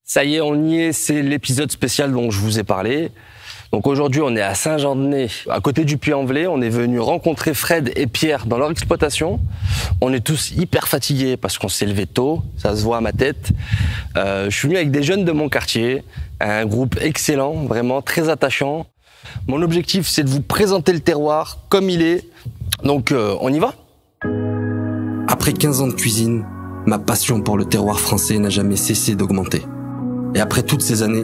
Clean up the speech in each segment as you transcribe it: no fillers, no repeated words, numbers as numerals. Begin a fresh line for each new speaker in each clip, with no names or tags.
Ça y est, on y est, c'est l'épisode spécial dont je vous ai parlé. Donc aujourd'hui, on est à Saint-Jean-de-Nez, à côté du Puy-en-Velay. On est venu rencontrer Fred et Pierre dans leur exploitation. On est tous hyper fatigués parce qu'on s'est levé tôt, ça se voit à ma tête. Je suis venu avec des jeunes de mon quartier, un groupe excellent, vraiment très attachant. Mon objectif, c'est de vous présenter le terroir comme il est. Donc on y va ?
Après 15 ans de cuisine, ma passion pour le terroir français n'a jamais cessé d'augmenter. Et après toutes ces années,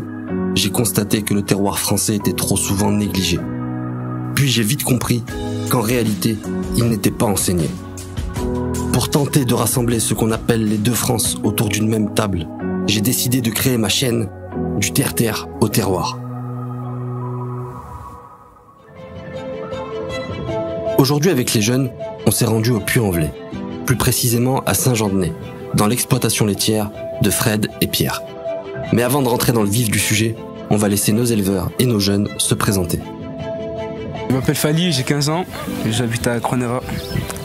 j'ai constaté que le terroir français était trop souvent négligé. Puis j'ai vite compris qu'en réalité, il n'était pas enseigné. Pour tenter de rassembler ce qu'on appelle les deux France autour d'une même table, j'ai décidé de créer ma chaîne du terre-terre au terroir. Aujourd'hui, avec les jeunes, on s'est rendu au Puy-en-Velay, plus précisément à Saint-Jean-de-Nez, dans l'exploitation laitière de Fred et Pierre. Mais avant de rentrer dans le vif du sujet, on va laisser nos éleveurs et nos jeunes se présenter.
Je m'appelle Fali, j'ai 15 ans et j'habite à Cronera.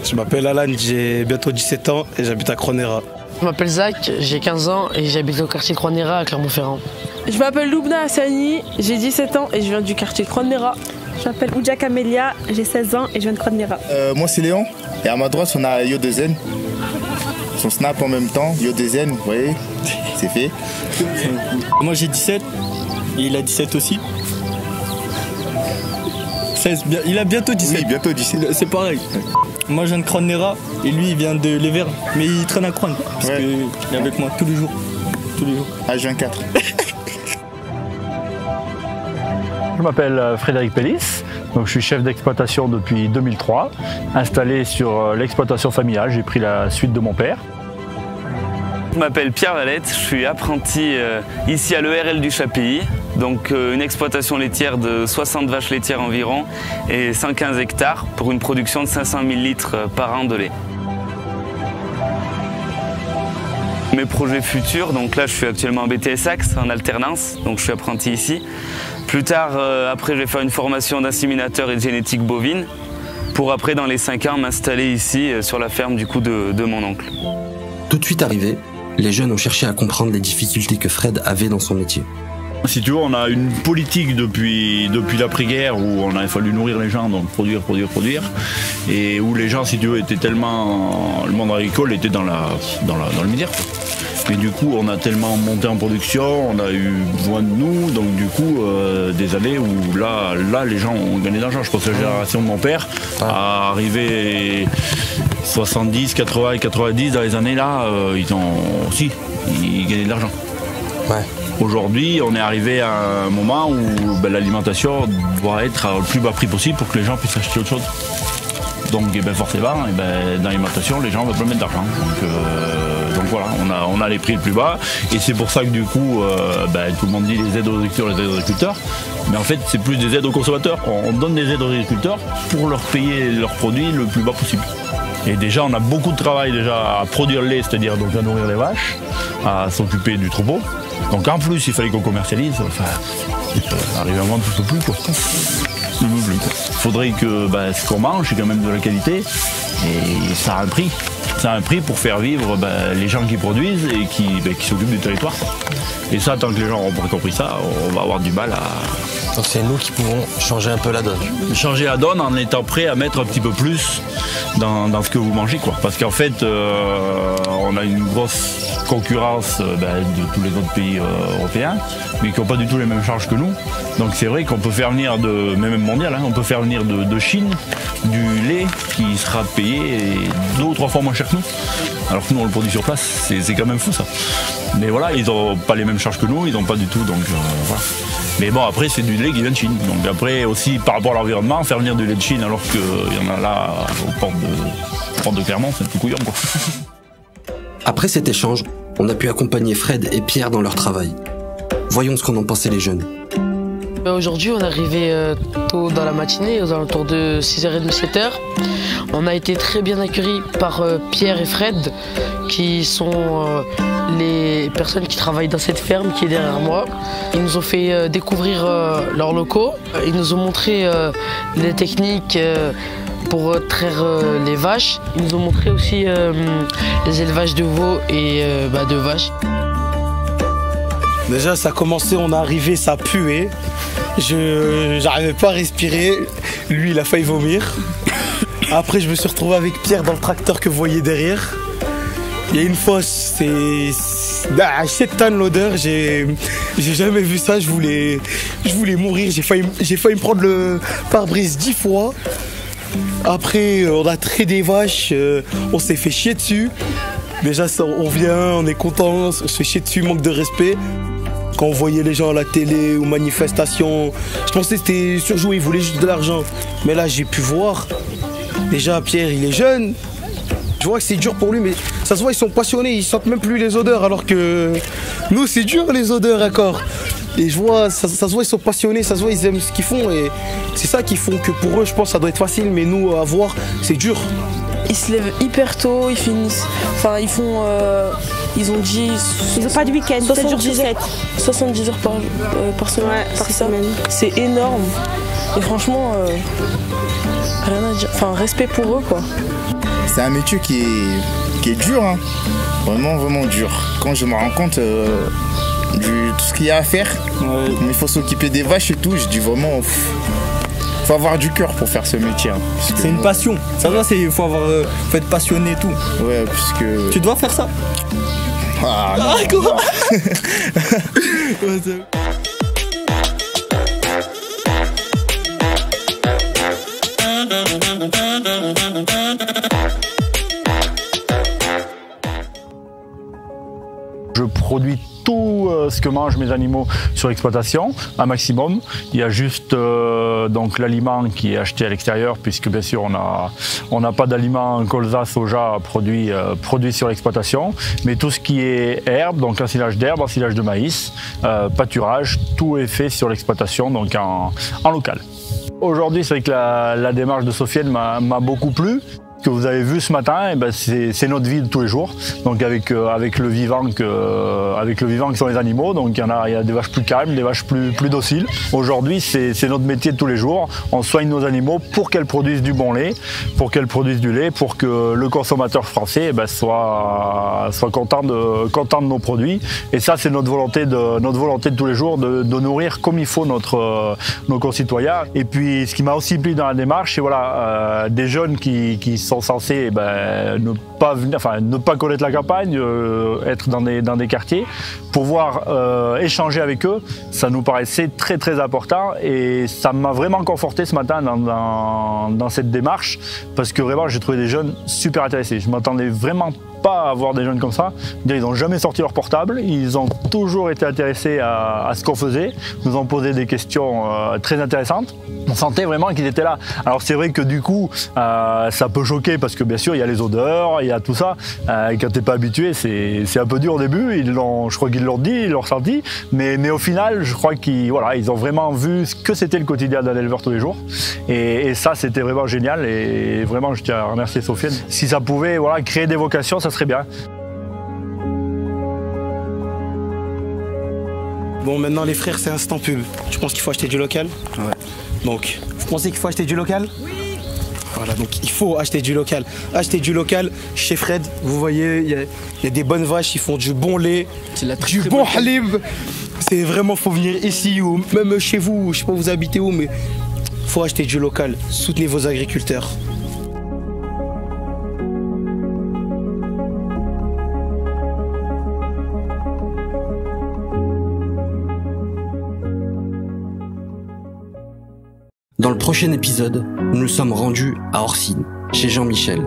Je m'appelle Alan, j'ai bientôt 17 ans et j'habite à Cronera.
Je m'appelle Zach, j'ai 15 ans et j'habite au quartier de Cronera à Clermont-Ferrand.
Je m'appelle Loubna Hassani, j'ai 17 ans et je viens du quartier de Cronera.
Je m'appelle Oudja Kamelia, j'ai 16 ans et je viens de Cronera.
Moi c'est Léon et à ma droite on a Yo2Zen. Son snap en même temps, Yo2Zen, vous voyez, c'est fait.
Moi j'ai 17 et il a 17 aussi. 16, il a bientôt 17.
Oui, bientôt 17.
C'est pareil. Moi je viens de Cronera et lui il vient de Léverne, mais il traîne à Croine parce qu'il est avec moi tous les jours.
H24.
Je m'appelle Frédéric Pellis, donc je suis chef d'exploitation depuis 2003, installé sur l'exploitation familiale, j'ai pris la suite de mon père.
Je m'appelle Pierre Valette, je suis apprenti ici à l'ERL du Chapilly, donc une exploitation laitière de 60 vaches laitières environ et 115 hectares pour une production de 500 000 litres par an de lait. Mes projets futurs, donc là je suis actuellement en BTS Axe en alternance, donc je suis apprenti ici. Plus tard, après je vais faire une formation d'inséminateur et de génétique bovine pour après dans les 5 ans m'installer ici sur la ferme du coup de mon oncle.
Tout de suite arrivés, les jeunes ont cherché à comprendre les difficultés que Fred avait dans son métier.
Si tu veux, on a une politique depuis l'après-guerre où on a fallu nourrir les gens, donc produire, et où les gens, si tu veux, étaient tellement... Le monde agricole était dans le misère. Et du coup, on a tellement monté en production, on a eu besoin de nous, donc du coup, des années où là, les gens ont gagné de l'argent. Je pense que la génération de mon père a arrivé 70, 80 et 90 dans les années là, ils gagnaient de l'argent.
Ouais.
Aujourd'hui, on est arrivé à un moment où l'alimentation doit être au plus bas prix possible pour que les gens puissent acheter autre chose. Donc forcément, dans l'alimentation, les gens veulent pas mettre d'argent. Donc voilà, on a les prix le plus bas. Et c'est pour ça que du coup, tout le monde dit les aides aux agriculteurs. Mais en fait, c'est plus des aides aux consommateurs. On donne des aides aux agriculteurs pour leur payer leurs produits le plus bas possible. Et déjà, on a beaucoup de travail déjà à produire le lait, c'est-à-dire donc à nourrir les vaches, à s'occuper du troupeau. Donc en plus, il fallait qu'on commercialise. Arriver à vendre, tout plus quoi. Il faudrait que ce qu'on mange, c'est quand même de la qualité et ça a un prix. Ça a un prix pour faire vivre les gens qui produisent et qui s'occupent du territoire. Et ça, tant que les gens n'auront pas compris ça, on va avoir du mal à...
Donc c'est nous qui pouvons changer un peu la donne.
Changer la donne en étant prêt à mettre un petit peu plus dans ce que vous mangez, quoi. Parce qu'en fait, on a une grosse concurrence de tous les autres pays européens, mais qui n'ont pas du tout les mêmes charges que nous. Donc c'est vrai qu'on peut faire venir même mondial, on peut faire venir de Chine du lait qui sera payé 2 ou 3 fois moins cher que nous. Alors que nous on le produit sur place, c'est quand même fou ça. Mais voilà, ils n'ont pas les mêmes charges que nous, ils n'ont pas du tout, donc voilà. Mais bon, après c'est du lait qui vient de Chine. Donc après aussi par rapport à l'environnement, faire venir du lait de Chine alors qu'il y en a là aux portes de Clermont, c'est un peu couillon quoi.
Après cet échange, on a pu accompagner Fred et Pierre dans leur travail. Voyons ce qu'en ont pensé les jeunes.
Aujourd'hui, on est arrivé tôt dans la matinée, aux alentours de 6h30, 7h. On a été très bien accueillis par Pierre et Fred, qui sont les personnes qui travaillent dans cette ferme qui est derrière moi. Ils nous ont fait découvrir leurs locaux. Ils nous ont montré les techniques pour traire les vaches. Ils nous ont montré aussi les élevages de veaux et de vaches.
Déjà, ça a commencé, on est arrivé, ça puait. J'arrivais pas à respirer. Lui, il a failli vomir. Après, je me suis retrouvé avec Pierre dans le tracteur que vous voyez derrière. Il y a une fosse, c'est 7 tonnes l'odeur. J'ai jamais vu ça. Je voulais mourir. J'ai failli me prendre le pare-brise 10 fois. Après, on a traité des vaches. On s'est fait chier dessus. Déjà, on vient, on est content. On se fait chier dessus, manque de respect. Quand on voyait les gens à la télé ou manifestations, je pensais que c'était surjoué, ils voulaient juste de l'argent. Mais là, j'ai pu voir. Déjà, Pierre, il est jeune. Je vois que c'est dur pour lui, mais ça se voit, ils sont passionnés, ils sentent même plus les odeurs, alors que nous, c'est dur les odeurs, d'accord. Et je vois, ça se voit, ils sont passionnés, ça se voit, ils aiment ce qu'ils font. Et c'est ça qui font que pour eux, je pense, ça doit être facile, mais nous, à voir, c'est dur.
Ils se lèvent hyper tôt, ils finissent. Enfin, ils font. Ils ont dit.
Ils n'ont pas de week-end,
70 heures par semaine.
Ouais, par semaine.
C'est énorme. Et franchement, rien à dire. Enfin, respect pour eux, quoi.
C'est un métier qui est dur, hein. Vraiment, vraiment dur. Quand je me rends compte de tout ce qu'il y a à faire, il faut s'occuper des vaches et tout, je dis vraiment. Faut avoir du cœur pour faire ce métier. Hein,
c'est une passion. Ça va, faut être passionné et tout.
Ouais, puisque.
Tu dois faire ça.
Ah non, non.
Je produis tout ce que mangent mes animaux sur l'exploitation, un maximum. Il y a juste donc l'aliment qui est acheté à l'extérieur, puisque bien sûr on n'a pas d'aliment colza, soja produit sur l'exploitation. Mais tout ce qui est herbe, donc ensilage d'herbe, ensilage de maïs, pâturage, tout est fait sur l'exploitation, donc en local. Aujourd'hui, c'est vrai que la démarche de Sofiane m'a beaucoup plu. Ce que vous avez vu ce matin, c'est notre vie de tous les jours. Donc avec le vivant qui sont les animaux. Donc il y a des vaches plus calmes, des vaches plus dociles. Aujourd'hui, c'est notre métier de tous les jours. On soigne nos animaux pour qu'elles produisent du bon lait, pour qu'elles produisent du lait, pour que le consommateur français soit content de nos produits. Et ça, c'est notre volonté de tous les jours, de nourrir comme il faut nos concitoyens. Et puis, ce qui m'a aussi plu dans la démarche, c'est des jeunes qui sont censés ne pas connaître la campagne, être dans des quartiers, pouvoir échanger avec eux, ça nous paraissait très très important et ça m'a vraiment conforté ce matin dans cette démarche parce que vraiment j'ai trouvé des jeunes super intéressés. Je m'attendais vraiment pas à voir des jeunes comme ça. Ils n'ont jamais sorti leur portable, ils ont toujours été intéressés à ce qu'on faisait, nous ont posé des questions très intéressantes. On sentait vraiment qu'ils étaient là. Alors c'est vrai que du coup, ça peut choquer parce que bien sûr il y a les odeurs, il y a tout ça. Quand t'es pas habitué, c'est un peu dur au début. Je crois qu'ils l'ont dit, ils l'ont ressenti, mais au final, je crois qu'ils ont vraiment vu ce que c'était le quotidien d'un éleveur tous les jours. Et ça, c'était vraiment génial. Et vraiment, je tiens à remercier Sofiane. Si ça pouvait créer des vocations, ça serait bien.
Bon, maintenant les frères, c'est instant pub. Tu penses qu'il faut acheter du local? Ouais. Donc, vous pensez qu'il faut acheter du local? Oui. Voilà, donc il faut acheter du local. Acheter du local chez Fred. Vous voyez, il y a des bonnes vaches, ils font du bon lait, du bon halib. C'est vraiment, faut venir ici ou même chez vous, je sais pas où vous habitez où, mais faut acheter du local. Soutenez vos agriculteurs.
Dans le prochain épisode, nous nous sommes rendus à Orsine, chez Jean-Michel,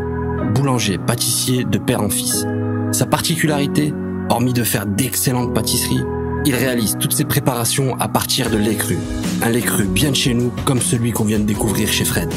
boulanger, pâtissier de père en fils. Sa particularité, hormis de faire d'excellentes pâtisseries, il réalise toutes ses préparations à partir de lait cru. Un lait cru bien de chez nous, comme celui qu'on vient de découvrir chez Fred.